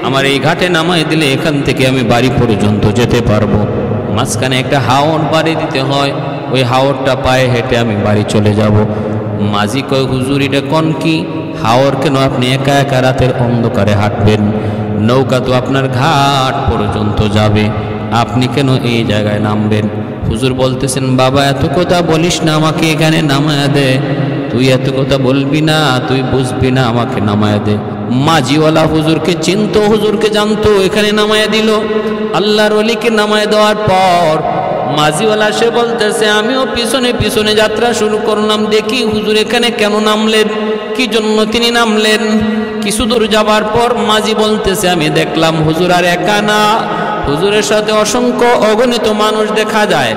আমার এই ঘাটে নামায় দিলে এখান থেকে আমি বাড়ি পর্যন্ত যেতে পারবো। মাঝখানে একটা হাওর বাড়ি দিতে হয়, ওই হাওরটা পায়ে হেঁটে আমি বাড়ি চলে যাব। মাঝি কয়, হুজুর এটা কোন কি হাওর, কেন আপনি একা একা রাতের অন্ধকারে হাঁটবেন? নৌকা তো আপনার ঘাট পর্যন্ত যাবে, আপনি কেন এই জায়গায় নামবেন? হুজুর বলতেছেন, বাবা এত কথা বলিস না, আমাকে এখানে নামায়া দে। তুই এত কথা বলবি না, তুই বুঝবি না, আমাকে নামায়া দে। মাঝিওয়ালা হুজুরকে চিনতো, হুজুরকে জানতো, এখানে নামায়া দিল। আল্লাহর ওলিকে নামায়া দেওয়ার পর মাঝিওয়ালা সে বলতেছে আমিও পিছনে পিছনে যাত্রা শুরু করলাম, দেখি হুজুর এখানে কেন নামলেন, কি জন্য তিনি নামলেন। কিছু দূর যাবার পর মাঝি বলতেছে আমি দেখলাম হুজুর আর একা না, হুজুরের সাথে অসংখ্য অগণিত মানুষ দেখা যায়,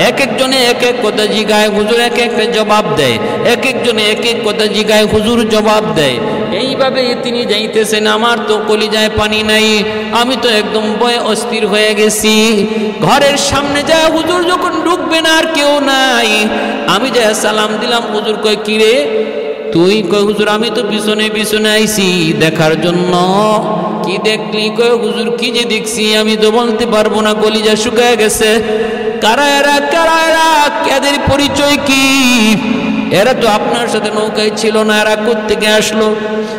এক একজনে এক এক কথা জিগায়, হুজুর এক এক জবাব দেয়, এক একজনে এক এক কথা জিগায়, হুজুর জবাব দেয়। এইভাবে তিনি যাইতেছেন, আমার তো কলিজায় পানি নাই, আমি তো একদম ভয়ে অস্থির হয়ে গেছি। ঘরের সামনে যায় হুজুর যখন ঢুকবেন আর কেউ নাই, আমি যে সালাম দিলাম, হুজুর কয় কিরে তুই? কয় হুজুর আমি তো পিছনে পিছনে আইছি দেখার জন্য। কি দেখলি? কয় হুজুর কি যে দেখছি আমি তো বলতে পারবো না, কলিজা শুকায় গেছে। কারা এরা, কারা এরা, এদের পরিচয় কি? এরা তো আপনার সাথে নৌকায় ছিল না, এরা কোত্থেকে আসলো?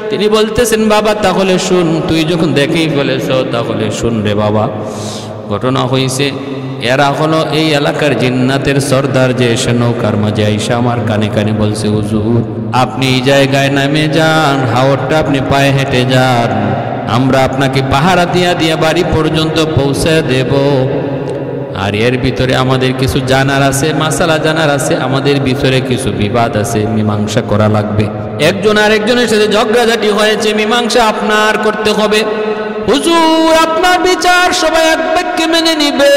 তিনি বলতেছেন বাবা তাহলে শুন, তুই যখন দেখেই ফেলেছ তাহলে শুন রে বাবা। ঘটনা হয়েছে এরা হলো এই এলাকার জিন্নাতের সর্দার, যে এসে নৌকার মাঝে আইসা আমার কানে কানে বলছে হুজুর আপনি এই জায়গায় নামে যান, হাওরটা আপনি পায়ে হেঁটে যান, আমরা আপনাকে পাহারা দিয়া দিয়া বাড়ি পর্যন্ত পৌঁছে দেব। আর এর ভিতরে আমাদের কিছু জানার আছে, মাসালা জানার আছে, আমাদের ভিতরে কিছু বিবাদ আছে, মীমাংসা করা লাগবে। একজন আর একজনের সাথে ঝগড়াঝাটি হয়েছে, মীমাংসা আপনার করতে হবে। হুজুর আপনার বিচার সবাই এক বাক্যে মেনে নিবে,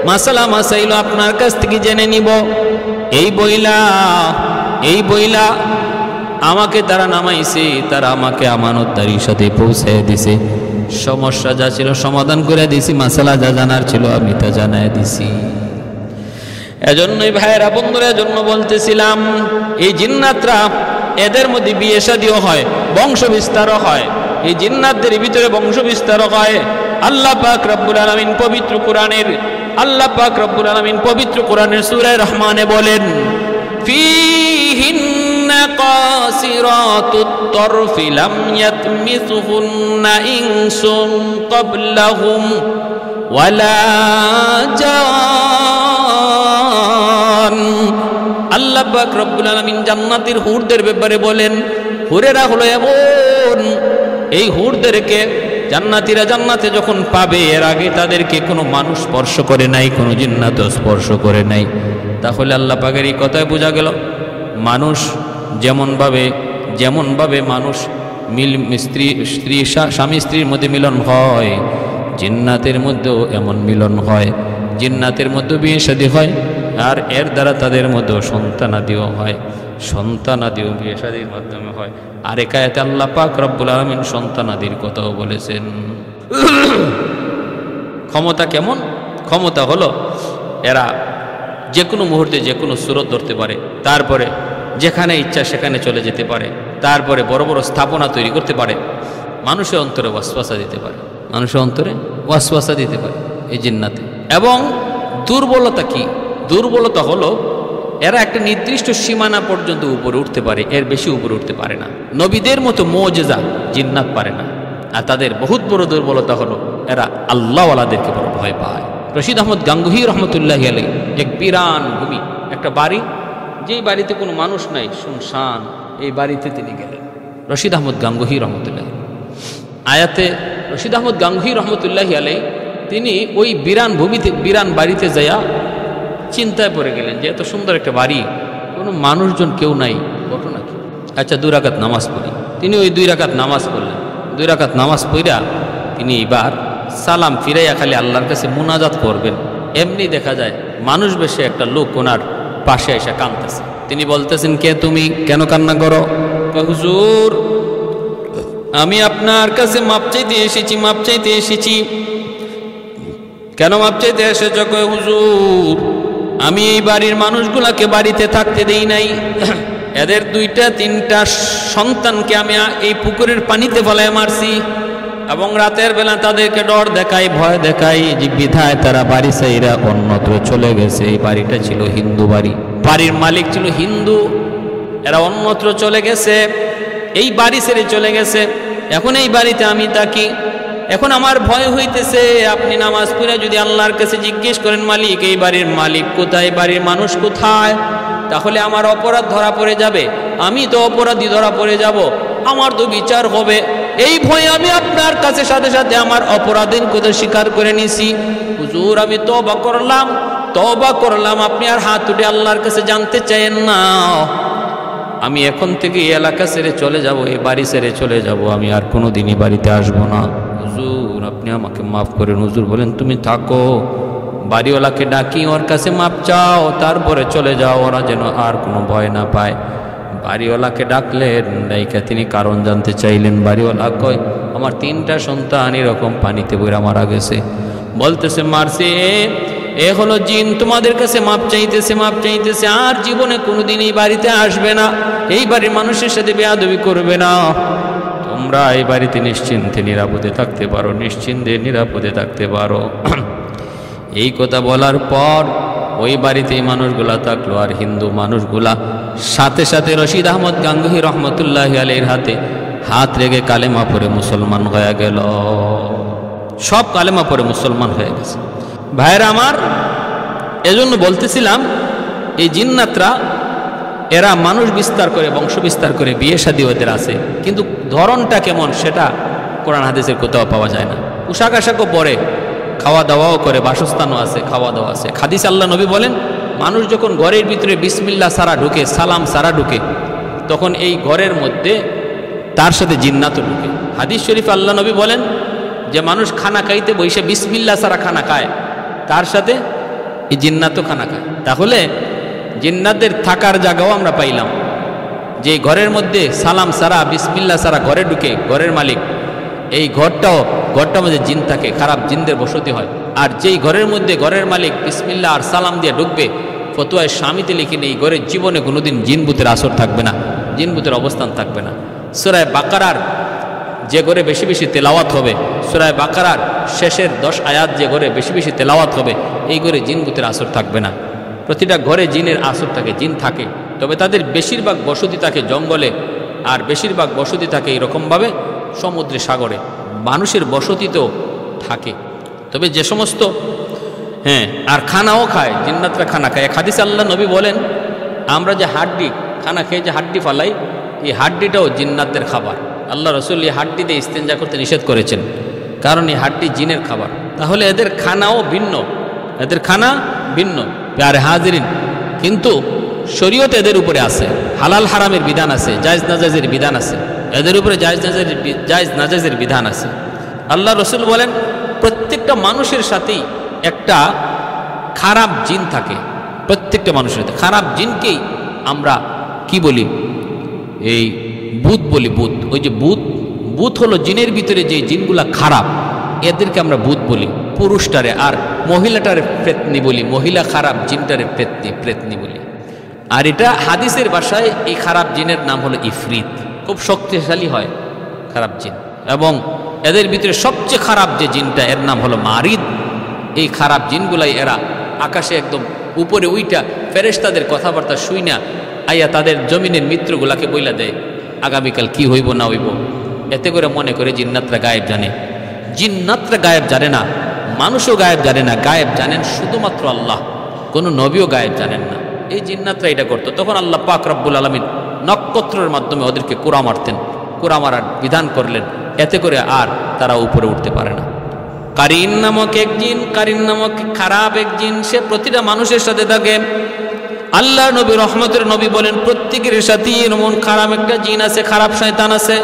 মাসালা মাসাইল আপনার কাছ থেকে জেনে নিব। এই বইলা আমাকে তারা নামাইছে, তারা আমাকে আমানতদারির সাথে পৌঁছে দিছে। সমস্যা যা ছিল সমাধান করে দিছি, মাসালা যা জানার ছিল আমি তা জানাই দিছি। এজন্যই ভাইয়েরা বন্ধুরা, এজন্য বলতেছিলাম এই জিন্নাতরা, এদের মধ্যে বিয়ে শাদীও হয়, বংশ বিস্তারও হয়, এই জিন্নাতদের ভিতরে বংশ বিস্তারও হয়। আল্লাহ পাক রব্বুল আলামিন পবিত্র কোরআনের সূরা রহমানে বলেন ফীহিন্না কাসিরাতুত তরফি লাম ইয়াতমিসুহুন্না ইনসুন ক্বাবলাহুম ওয়ালা জান। আল্লাহ পাক রব্বুল আলামিন জান্নাতের হুরদের ব্যাপারে বলেন, হুরেরা হলো এমন, এই হুরদেরকে জান্নাতীরা জান্নাতে যখন পাবে এর আগে তাদেরকে কোনো মানুষ স্পর্শ করে নাই, কোনো জিন্নাতও স্পর্শ করে নাই। তাহলে আল্লাহ পাকের এই কথায় বোঝা গেল মানুষ যেমনভাবে মানুষ স্বামী স্ত্রীর মধ্যে মিলন হয়, জিন্নাতের মধ্যেও এমন মিলন হয়। জিন্নাতের মধ্যে বিয়ে শাদী হয়, আর এর দ্বারা তাদের মধ্যেও সন্তানাদিও হয়, সন্তানাদিও বিয়ে শাদীর মাধ্যমে হয়। আর এক আয়াতে আল্লাহ পাক রব্বুল আলামিন সন্তানাদির কথাও বলেছেন। ক্ষমতা কেমন? ক্ষমতা হলো এরা যে কোনো মুহূর্তে যে কোনো সুরত ধরতে পারে, তারপরে যেখানে ইচ্ছা সেখানে চলে যেতে পারে, তারপরে বড় বড় স্থাপনা তৈরি করতে পারে, মানুষের অন্তরে ওয়াসওয়াসা দিতে পারে, মানুষের অন্তরে ওয়াসওয়াসা দিতে পারে এই জিন্নাতে। এবং দুর্বলতা কি? দুর্বলতা হলো এরা একটা নির্দিষ্ট সীমানা পর্যন্ত উপরে উঠতে পারে, এর বেশি উপরে উঠতে পারে না। নবীদের মতো মুজিজা জিন্নাত পারে না। আর তাদের বহুত বড় দুর্বলতা হলো এরা আল্লাহওয়ালাদেরকে বড় ভয় পায়। রশিদ আহমদ গাঙ্গুহি রহমতুল্লাহি আলাইহি এক বিরান ভূমি, একটা বাড়ি, যেই বাড়িতে কোনো মানুষ নাই, শুনশান, এই বাড়িতে তিনি গেলেন। রশিদ আহমদ গাঙ্গুহি রহমতুল্লাহি আয়াতে রশিদ আহমদ গাঙ্গুহি রহমতুল্লাহি আলাইহি তিনি ওই বিরান ভূমিতে, বিরান বাড়িতে যাইয়া চিন্তায় পড়ে গেলেন যে এত সুন্দর একটা বাড়ি, কোনো মানুষজন কেউ নাই, ঘটনা কি? আচ্ছা 2 রাকাত নামাজ পড়ি। তিনি ওই 2 রাকাত নামাজ পড়লেন। 2 রাকাত নামাজ পড়া তিনি এবার সালাম ফিরাইয়া খালি আল্লাহর কাছে মুনাজাত করবেন। এমনি দেখা যায় মানুষ বেশে একটা লোক ওনার পাশে এসে কাঁদতেছে। তিনি বলতেছেন, কে তুমি? কেন কান্না করো? হুজুর আমি আপনার কাছে মাপ চাইতে এসেছি, মাপ চাইতে এসেছি। কেন মাপ চাইতে এসেছ? কয় হুজুর আমি এই বাড়ির মানুষগুলাকে বাড়িতে থাকতে দেই নাই, এদের 2-3টা সন্তানকে আমি এই পুকুরের পানিতে ফেলায় মারছি, এবং রাতের বেলা তাদেরকে ডর দেখাই, ভয় দেখাই, যে বিধায় তারা বাড়ি ছাইরা অন্যত্র চলে গেছে। এই বাড়িটা ছিল হিন্দু বাড়ি, বাড়ির মালিক ছিল হিন্দু, এরা অন্যত্র চলে গেছে, এই বাড়ি ছেড়ে চলে গেছে। এখন এই বাড়িতে আমি থাকি, এখন আমার ভয় হইতেছে, আপনি নামাজ পড়ে যদি আল্লাহর কাছে জিজ্ঞেস করেন মালিক এই বাড়ির মালিক কোথায়, বাড়ির মানুষ কোথায়, তাহলে আমার অপরাধ ধরা পড়ে যাবে, আমি তো অপরাধী ধরা পড়ে যাব, আমার তো বিচার হবে। এই ভয়ে আমি আপনার কাছে সাথে সাথে আমার অপরাধের কথা স্বীকার করে নিছি। হুজুর আমি তওবা করলাম, আপনি আর হাত উঠে আল্লাহর কাছে জানতে চাইেন না, আমি এখন থেকে এই এলাকা ছেড়ে চলে যাব, এই বাড়ি ছেড়ে চলে যাব, আমি আর কোনোদিনই বাড়িতে আসবো না। হুজুর আপনি আমাকে মাফ করেন। হুজুর বলেন তুমি থাকো, বাড়িওয়ালাকে ডাকি, ওর কাছে মাপ চাও, তারপরে চলে যাও, ওরা যেন আর কোনো ভয় না পায়। বাড়িওয়ালাকে ডাকলেন, ডাইকা তিনি কারণ জানতে চাইলেন। বাড়িওয়ালা কয় আমার 3টা সন্তান এরকম পানিতে বইরা মারা গেছে। বলতেছে মারছে এ হলো জিন, তোমাদের কাছে মাপ চাইতেছে, আর জীবনে কোনোদিন এই বাড়িতে আসবে না, এই বাড়ির মানুষের সাথে বেয়াদবি করবে না, তোমরা এই বাড়িতে নিশ্চিন্তে নিরাপদে থাকতে পারো। এই কথা বলার পর ওই বাড়িতে এই মানুষগুলা থাকলো, আর হিন্দু মানুষগুলা সাথে সাথে রশিদ আহমদ গাঙ্গুহি রহমতুল্লাহ আলাইহির হাতে হাত রেখে কালেমা পড়ে মুসলমান হয়ে গেল। সব কালেমা পড়ে মুসলমান হয়ে গেছে। ভাইয়েরা আমার, এজন্য বলতেছিলাম এই জিন্নাতরা এরা মানুষ বিস্তার করে, বংশ বিস্তার করে, বিয়ে শাদী ওদের আছে, কিন্তু ধরনটা কেমন সেটা কোরআন হাদিসের কোথাও পাওয়া যায় না। পোশাক আশাকও পরে, খাওয়া দাওয়াও করে, বাসস্থানও আছে, খাওয়া দাওয়া আছে। হাদিস আল্লাহ নবী বলেন মানুষ যখন ঘরের ভিতরে বিসমিল্লাহ সারা ঢুকে, সালাম সারা ঢুকে, তখন এই ঘরের মধ্যে তার সাথে জিন্নাতও ঢুকে। হাদিস শরীফ আল্লাহ নবী বলেন যে মানুষ খানা খাইতে বসে বিসমিল্লাহ সারা খানা খায়, তার সাথে এই জিন্নাতও খানা খায়। তাহলে জিন্নাতদের থাকার জায়গাও আমরা পাইলাম, যে ঘরের মধ্যে সালাম সারা বিসমিল্লাহ সারা ঘরে ঢুকে ঘরের মালিক, এই ঘরটার মধ্যে জিন থাকে, খারাপ জিনদের বসতি হয়। আর যেই ঘরের মধ্যে ঘরের মালিক বিসমিল্লাহ আর সালাম দিয়ে ঢুকবে, ফতোয়ায় স্বামীতে লিখেন এই ঘরের জীবনে কোনোদিন জিনভূতের আসর থাকবে না, জিনভূতের অবস্থান থাকবে না। সূরা বাকারার যে ঘরে বেশি বেশি তেলাওয়াত হবে, সূরা বাকারার শেষের 10 আয়াত যে ঘরে বেশি বেশি তেলাওয়াত হবে, এই ঘরে জিনভূতের আসর থাকবে না। প্রতিটা ঘরে জিনের আসর থাকে, জিন থাকে, তবে তাদের বেশিরভাগ বসতি থাকে জঙ্গলে, আর বেশিরভাগ বসতি থাকে এরকমভাবে সমুদ্রে, সাগরে। মানুষের বসতি তো থাকে, তবে যে সমস্ত আর খানাও খায়, জিন্নাতরা খানা খায়। এক হাদিসে আল্লাহ নবী বলেন আমরা যে হাড্ডি খানা খেয়ে যে হাড্ডি ফালাই, এই হাড্ডিটাও জিন্নাতদের খাবার। আল্লাহ রসুল এই হাড্ডি দিয়ে ইস্তেঞ্জা করতে নিষেধ করেছেন, কারণ এই হাড্ডি জিনের খাবার। তাহলে এদের খানাও ভিন্ন, এদের খানা ভিন্ন। প্যারে হাজিরিন, কিন্তু শরীয়ত এদের উপরে আছে, হালাল হারামের বিধান আছে, জায়েজ নাজায়েজের বিধান আছে, এদের উপরে জায়েজ নাজায়েজের বিধান আছে। আল্লাহ রসুল বলেন প্রত্যেকটা মানুষের সাথেই একটা খারাপ জিন থাকে, প্রত্যেকটা মানুষের সাথে। খারাপ জিনকেই আমরা কি বলি? এই ভূত বলি। ভূত, ওই যে ভূত হলো জিনের ভিতরে যে জিনগুলা খারাপ, এদেরকে আমরা ভূত বলি পুরুষটারে, আর মহিলাটারে প্রেতনি বলি, মহিলা খারাপ জিনটারে প্রেতনি বলি। আর এটা হাদিসের ভাষায় এই খারাপ জিনের নাম হলো ইফরিত, খুব শক্তিশালী হয় খারাপ জিন। এবং এদের ভিতরে সবচেয়ে খারাপ যে জিনটা, এর নাম হলো মারিদ। এই খারাপ জিনগুলাই এরা আকাশে একদম উপরে উইটা ফেরেশতাদের কথাবার্তা শুই না আইয়া তাদের জমিনের মিত্রগুলাকে বইলা দেয় আগামীকাল কি হইব না হইব। এতে করে মনে করে জিন্নাতরা গায়েব জানে। জিন্নাতরা গায়েব জানে না, মানুষও গায়েব জানে না, গায়েব জানেন শুধুমাত্র আল্লাহ, কোনো নবীও গায়েব জানেন না। এই জিন্নাতরা এটা করতো। তখন আল্লাহ পাক রব্বুল আলামিন নক্ষত্রের মাধ্যমে ওদেরকে কুড়া মারতেন, কুড়া মারার বিধান করলেন, এতে করে আর তারা উপরে উঠতে পারে না। কারিন নামক এক জিন, কারিন নামক খারাপ এক জিন, সে প্রতিটা মানুষের সাথে থাকে। আল্লাহ নবী রহমতের নবী বলেন প্রত্যেকের সাথেই এমন খারাপ একটা জিন আছে, খারাপ শয়তান আছে।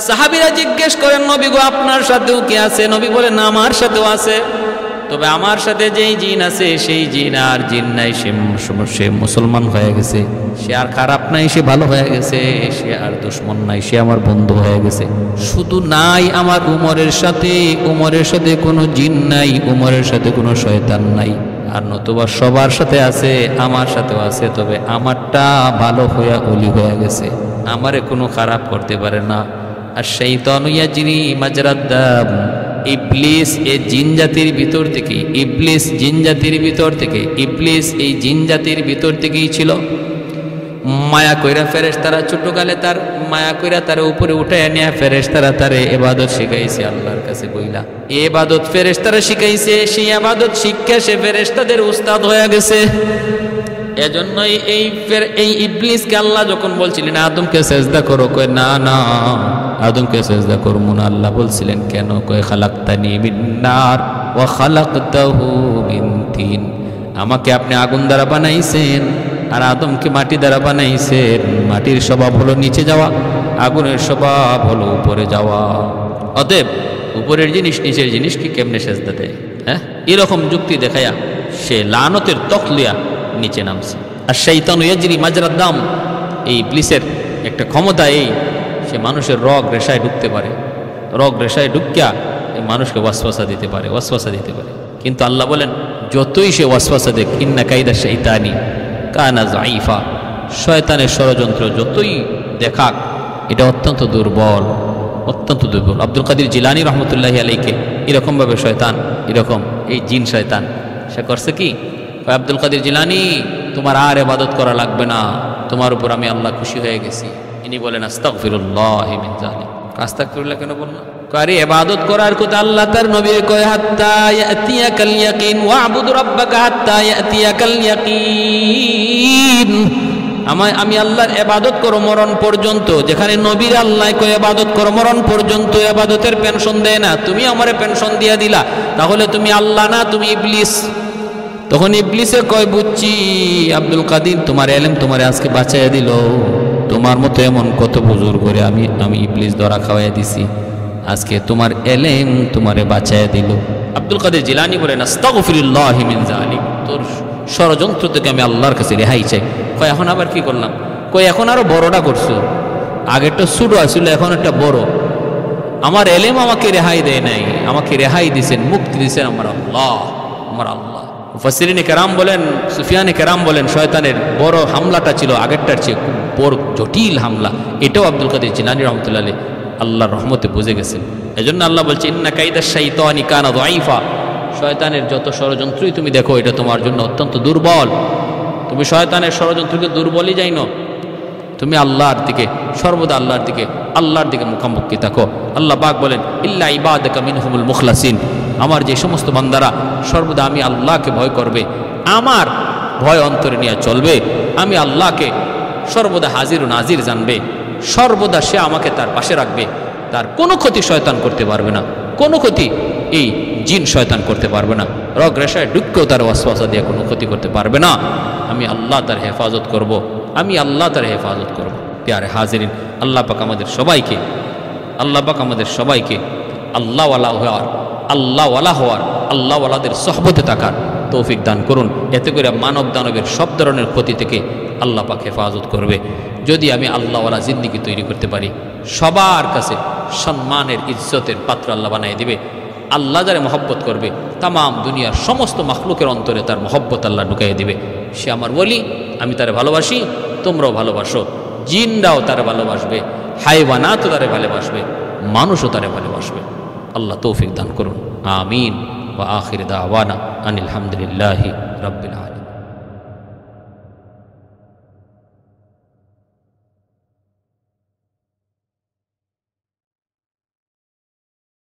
সাহাবীরা জিজ্ঞেস করেন নবী গো আপনার সাথেও কি আছে? নবী বলেন আমার সাথেও আছে, তবে আমার সাথে যেই জিন আছে সেই জিন আর জিন নাই, সে মুসলমান হয়ে গেছে, সে আর খারাপ নাই, সে ভালো হয়ে গেছে, সে আর দুশ্মন নাই, সে আমার বন্ধু হয়ে গেছে। শুধু নাই আমার উমরের সাথে কোনো জিন নাই, উমরের সাথে কোনো শয়তান নাই, আর নতুবা সবার সাথে আছে, আমার সাথেও আছে, তবে আমারটা ভালো হইয়া অলি হয়ে গেছে, আমারে কোনো খারাপ করতে পারে না। আর শাইতানু ইয়াজরি মাজরাদ দাম, ইবলিস এই জিন জাতির ভিতর থেকে, ইবলিস জিন জাতির ভিতর থেকে, ইবলিস এই জিন জাতির ভিতর থেকেই ছিল। মায়া কইরা ফেরেশতারা ছোটকালে তার মায়া কইরা তার উপরে উঠায় নিয়ে ফেরেশতারা তারে ইবাদত শিখাইছে আল্লাহর কাছে বইলা। এই ইবাদত ফেরেশতারা শিখাইছে, সেই ইবাদত শিক্ষা সে ফেরেশতাদের উস্তাদ হয়ে গেছে। এজন্যই এই ইবলিসকে আল্লাহ যখন বলছিলেন আদমকে সেজদা করো, কয় না না আদমকে সেজদা করবো না। আল্লাহ বলছিলেন কেন? কয় খালাকতানি মিন নার ওয়া খালাকতাহু মিন তিন, আমাকে আপনি আগুন দ্বারা বানাইছেন আর আদমকে মাটি দ্বারা বানাইছেন। মাটির স্বভাব হলো নিচে যাওয়া, আগুনের স্বভাব হলো উপরে যাওয়া। অতএব উপরের জিনিস নিচের জিনিসকে কেমনে সেজদা দেয়? হ্যাঁ, এরকম যুক্তি দেখায়া সে লানতের তখলিয়া নিচে নামছে। আর শয়তান ইয়াজরি মাজরাদ দাম, এই ইবলিসের একটা ক্ষমতা এই, সে মানুষের রগ রেশায় ঢুকতে পারে, রগ রেশায় ঢুকিয়া মানুষকে ওয়াসওয়াসা দিতে পারে, ওয়াসওয়াসা দিতে পারে। কিন্তু আল্লাহ বলেন যতই সে ওয়াসওয়াসা দেখ, ইন্না কাইদা শাইতানি কানা যাইফা, শয়তানের ষড়যন্ত্র যতই দেখাক এটা অত্যন্ত দুর্বল, অত্যন্ত দুর্বল। আব্দুল কাদের জিলানী রহমতুল্লাহি আলাইকে এরকমভাবে শয়তান, এরকম এই জিন শয়তান সে করছে কি, আব্দুল কাদের জিলানী তোমার আর ইবাদত করা লাগবে না, তোমার উপর আমি আল্লাহ খুশি হয়ে গেছি। ইনি বলেন আস্তাগফিরুল্লাহ মিন যালিক। আস্তাগফিরুল্লাহ কেন বলনা? আরে ইবাদত করার কথা আল্লাহ তার নবীকে কয় হাত্তা ইয়াতিয়াকাল ইয়াকিন ওয়া'বুদ রাব্বাকা হাত্তা ইয়াতিয়াকাল ইয়াকিন, আমি আল্লাহর ইবাদত করো মরণ পর্যন্ত। যেখানে নবীর আল্লাহ কয় ইবাদত করো মরণ পর্যন্ত, ইবাদতের পেনশন দেয় না, তুমি আমারে পেনশন দিয়া দিলা, তাহলে তুমি আল্লাহ না, তুমি ইবলিস। তখন ইবলিসে কয় বুঝছি আব্দুল কাদির তোমার এলেম তোমারে আজকে বাঁচাইয়া দিল, তোমার মতো এমন কত বুজুর্গ করে আমি ইবলিস ধরা খাওয়াইয়া দিছি, আজকে তোমার এলেম তোমারে বাঁচাইয়া দিল। আব্দুল কাদের জিলানী বলেন আস্তাগফিরুল্লাহ মিন যালিক, তোর ষড়যন্ত্র থেকে আমি আল্লাহর কাছে রেহাই চাই। কয় এখন আবার কি করলাম? কই এখন আরো বড়টা করছো, আগেরটা ছোট আসছিল এখন একটা বড়। আমার এলেম আমাকে রেহাই দেয় নাই, আমাকে রেহাই দিয়েছেন, মুক্তি দিয়েছেন আমার আল্লাহ, আমার আল্লাহ। মুফাসসিরিনে কেরাম বলেন, সুফিয়ানে কেরাম বলেন শয়তানের বড় হামলাটা ছিল আগেরটার চেয়ে খুব বড় জটিল হামলা। এটাও আব্দুল কাদের জিলানী রহমতুল্লাহ আলাইহি আল্লাহর রহমতে বুঝে গেছেন। এজন্য আল্লাহ বলছে ইন্না কাইদা শাইতানি কানা যাইফা, শয়তানের যত ষড়যন্ত্রই তুমি দেখো এটা তোমার জন্য অত্যন্ত দুর্বল। তুমি শয়তানের ষড়যন্ত্রকে দুর্বলই যাইনো, তুমি আল্লাহর দিকে সর্বদা আল্লাহর দিকে মুখামুখি থাকো। আল্লাহ পাক বলেন ইল্লা ইবাদাকা মিনহুমুল মুখলাসিন, আমার যে সমস্ত বান্দারা সর্বদা আমি আল্লাহকে ভয় করবে, আমার ভয় অন্তরে নিয়ে চলবে, আমি আল্লাহকে সর্বদা হাজির ও নাজির জানবে, সর্বদা সে আমাকে তার পাশে রাখবে, তার কোনো ক্ষতি শয়তান করতে পারবে না, কোনো ক্ষতি এই জিন শয়তান করতে পারবে না, রগ রেশায় ঢুককেও তার ওয়াসওয়াসা দিয়ে কোনো ক্ষতি করতে পারবে না। আমি আল্লাহ তার হেফাজত করব, আমি আল্লাহ তার হেফাজত করব। প্যারে হাজিরিন, আল্লাহ পাক আমাদের সবাইকে আল্লাহওয়ালা হওয়ার আল্লাহওয়ালাদের সহবতে থাকার তৌফিক দান করুন। এতে করে মানব দানবের সব ধরনের ক্ষতি থেকে আল্লাহ পাক হেফাজত করবে। যদি আমি আল্লাহওয়ালা জিন্দিগি তৈরি করতে পারি, সবার কাছে সম্মানের ইজ্জতের পাত্র আল্লাহ বানিয়ে দিবে। আল্লাহ যারে মহব্বত করবে, তামাম দুনিয়ার সমস্ত মাখলুকের অন্তরে তার মহব্বত আল্লাহ ঢুকাইয়ে দিবে। সে আমার বলি, আমি তারে ভালোবাসি, তোমরাও ভালোবাসো, জিনরাও তারে ভালোবাসবে, হাইওয়ানাতও তারে ভালোবাসবে, মানুষও তারে ভালোবাসবে। আল্লাহ তৌফিক দান করুন, আমিন। ওয়া আখির দাওয়ানা আনিল হামদুলিল্লাহি রাব্বিল আলামিন।